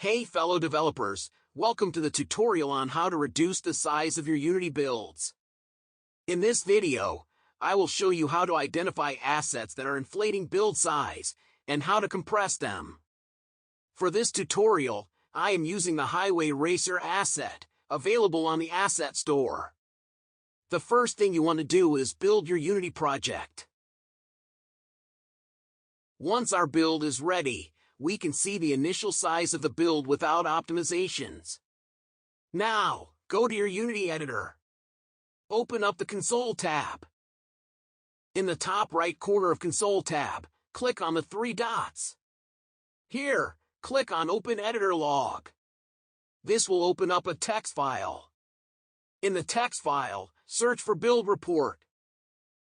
Hey fellow developers, welcome to the tutorial on how to reduce the size of your Unity builds. In this video, I will show you how to identify assets that are inflating build size and how to compress them. For this tutorial, I am using the Highway Racer asset, available on the Asset Store. The first thing you want to do is build your Unity project. Once our build is ready, we can see the initial size of the build without optimizations. Now, go to your Unity editor. Open up the Console tab. In the top right corner of Console tab, click on the three dots. Here, click on Open Editor Log. This will open up a text file. In the text file, search for Build Report.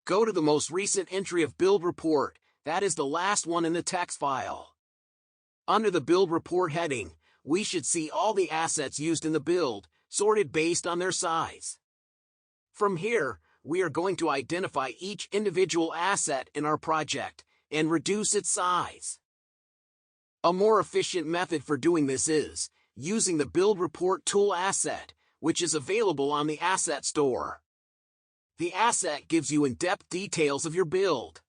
Go to the most recent entry of Build Report, that is the last one in the text file. Under the Build Report heading, we should see all the assets used in the build, sorted based on their size. From here, we are going to identify each individual asset in our project and reduce its size. A more efficient method for doing this is using the Build Report tool asset, which is available on the Asset Store. The asset gives you in-depth details of your build,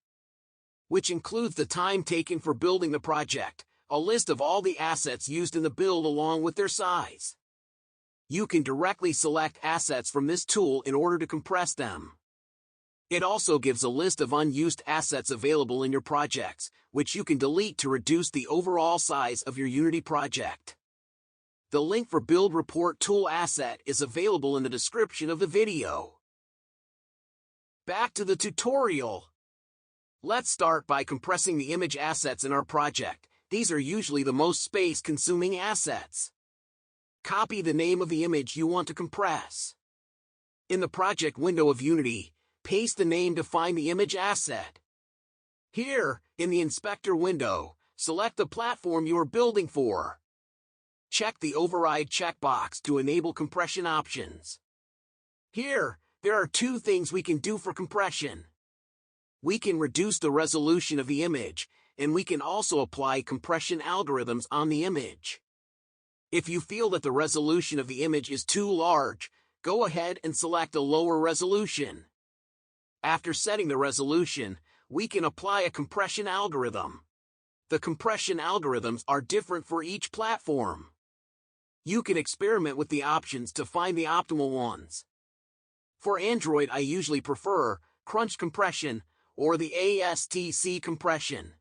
which includes the time taken for building the project, a list of all the assets used in the build along with their size. You can directly select assets from this tool in order to compress them. It also gives a list of unused assets available in your projects, which you can delete to reduce the overall size of your Unity project. The link for Build Report tool asset is available in the description of the video. Back to the tutorial. Let's start by compressing the image assets in our project. These are usually the most space-consuming assets. Copy the name of the image you want to compress. In the project window of Unity, paste the name to find the image asset. Here, in the inspector window, select the platform you are building for. Check the Override checkbox to enable compression options. Here, there are two things we can do for compression. We can reduce the resolution of the image, and we can also apply compression algorithms on the image. If you feel that the resolution of the image is too large, go ahead and select a lower resolution. After setting the resolution, we can apply a compression algorithm. The compression algorithms are different for each platform. You can experiment with the options to find the optimal ones. For Android, I usually prefer Crunch compression or the ASTC compression.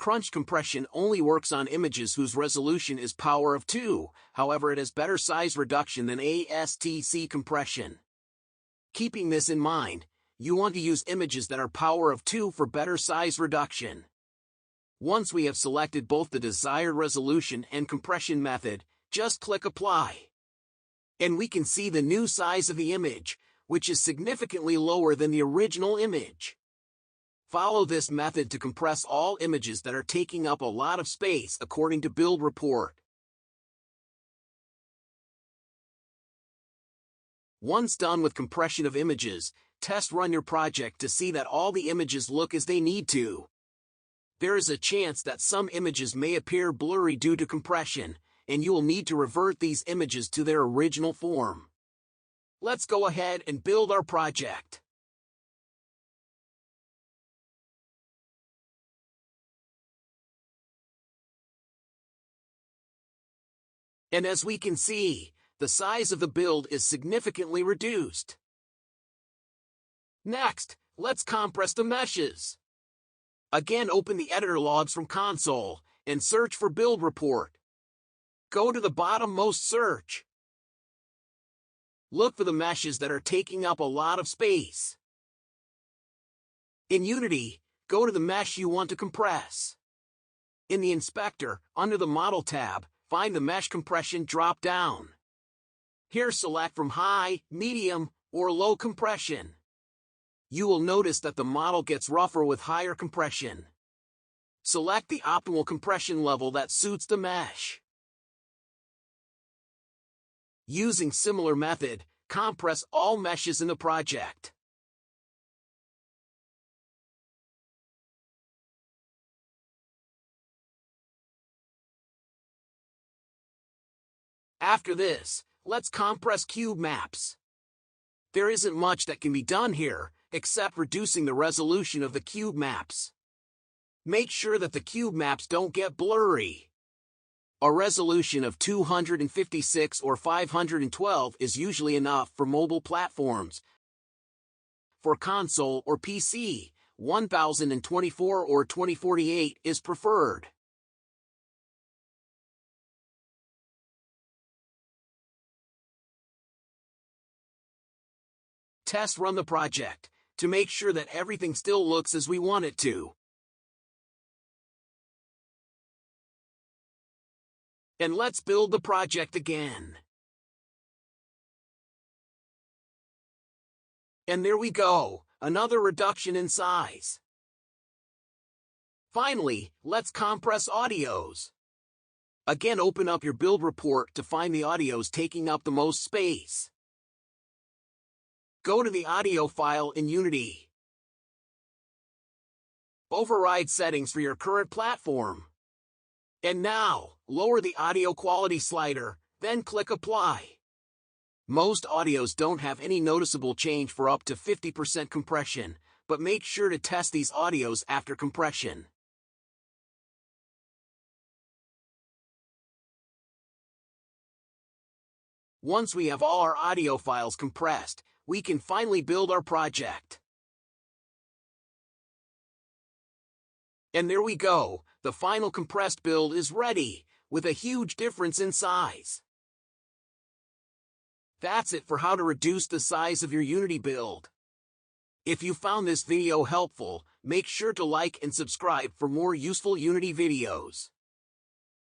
Crunch compression only works on images whose resolution is power of 2, however it has better size reduction than ASTC compression. Keeping this in mind, you want to use images that are power of 2 for better size reduction. Once we have selected both the desired resolution and compression method, just click Apply. And we can see the new size of the image, which is significantly lower than the original image. Follow this method to compress all images that are taking up a lot of space according to Build Report. Once done with compression of images, test run your project to see that all the images look as they need to. There is a chance that some images may appear blurry due to compression, and you will need to revert these images to their original form. Let's go ahead and build our project. And as we can see, the size of the build is significantly reduced. Next, let's compress the meshes. Again, open the editor logs from console and search for Build Report. Go to the bottommost search. Look for the meshes that are taking up a lot of space. In Unity, go to the mesh you want to compress. In the inspector, under the Model tab, find the Mesh Compression drop-down. Here select from High, Medium, or Low Compression. You will notice that the model gets rougher with higher compression. Select the optimal compression level that suits the mesh. Using similar method, compress all meshes in the project. After this, let's compress cube maps. There isn't much that can be done here, except reducing the resolution of the cube maps. Make sure that the cube maps don't get blurry. A resolution of 256 or 512 is usually enough for mobile platforms. For console or PC, 1024 or 2048 is preferred. Test run the project to make sure that everything still looks as we want it to. And let's build the project again. And there we go, another reduction in size. Finally, let's compress audios. Again, open up your build report to find the audios taking up the most space. Go to the audio file in Unity. Override settings for your current platform. And now, lower the audio quality slider, then click Apply. Most audios don't have any noticeable change for up to 50% compression, but make sure to test these audios after compression. Once we have all our audio files compressed, we can finally build our project. And there we go, the final compressed build is ready, with a huge difference in size. That's it for how to reduce the size of your Unity build. If you found this video helpful, make sure to like and subscribe for more useful Unity videos.